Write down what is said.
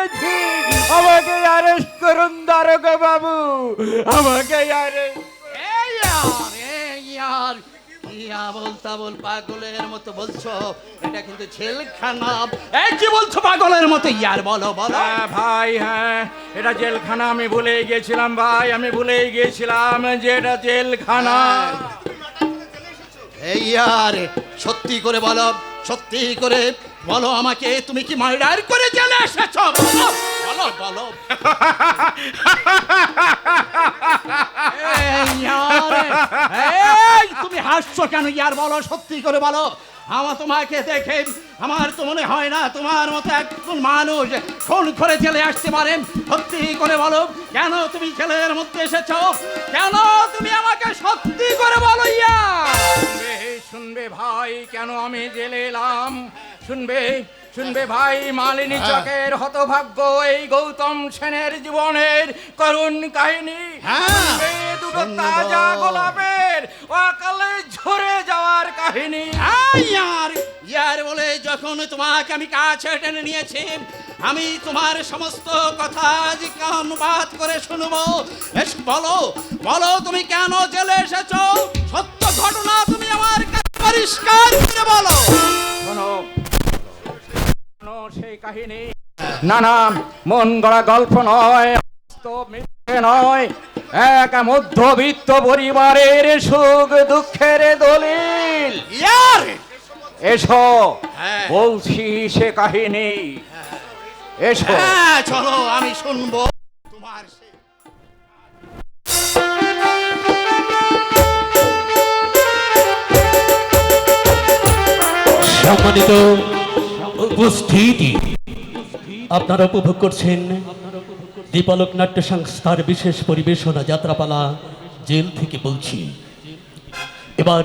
করেছি। আমাকে অ্যারেস্ট করুন দারোগা বাবু, আমাকে অ্যারেস্ট। ইয়া বলতা বল পাগলের মতো বলছো, এটা কিন্তু জেলখানা। এই কি বলছো পাগলের মতো? ইয়ার বলো বলো। হ্যাঁ ভাই, হ্যাঁ এটা জেলখানা। আমি ভুলে গিয়েছিলাম ভাই, আমি ভুলে গিয়েছিলাম যে এটা জেলখানা। এই ইয়ার সত্যি করে বলো, সত্যি করে বলো আমাকে, তুমি কি মার্ডার করে জেলে এসেছো? বলো বলো বলো। তুমি হাসছো কেন ইয়ার? বলো, সত্যি করে বলো। আমার তোমাকে দেখে আমার তো মনে হয় না তোমার মতো একজন মানুষ খুন করে জেলে আসতে পারেন। সত্যি করে বলো, কেন তুমি জেলের মধ্যে এসেছো? কেন তুমি আমাকে সত্যি করে বলো ইয়ার। শুনবে ভাই, কেন আমি জেলে এলাম? শুনবে শুনবে ভাই, মালিনী চকের হতভাগ্য এই গৌতম সেনের জীবনের করুণ কাহিনী। শুনবে দুটো তাজা গোলাপের অকালে ঝরে যাওয়ার কাহিনী। ইয়ার ইয়ার বলে যখন তোমাকে আমি কাছে টেনে নিয়েছি, আমি তোমার সমস্ত কথা আজ কানবাদ করে শুনবো। বেশ বলো বলো, তুমি কেন জেলে এসেছো? সত্য ঘটনা তুমি আমার কাছে পরিষ্কার করে বলো। শোনো শোনো সেই কাহিনী। না না, মন গড়া গল্প নয়, বাস্তব মিথ্যে নয়, এক মধ্যবিত্ত পরিবারের সুখ দুঃখের দলিল। ইয়ার এসো হ্যাঁ। বলছি সে কাহিনী, এসো। হ্যাঁ চলো, আমি শুনবো তোমার সে। সম্মানিত উপস্থিতি, আপনারা উপভোগ করছেন দীপালোক নাট্য সংস্থার বিশেষ পরিবেশনা যাত্রাপালা জেল থেকে বলছি। এবার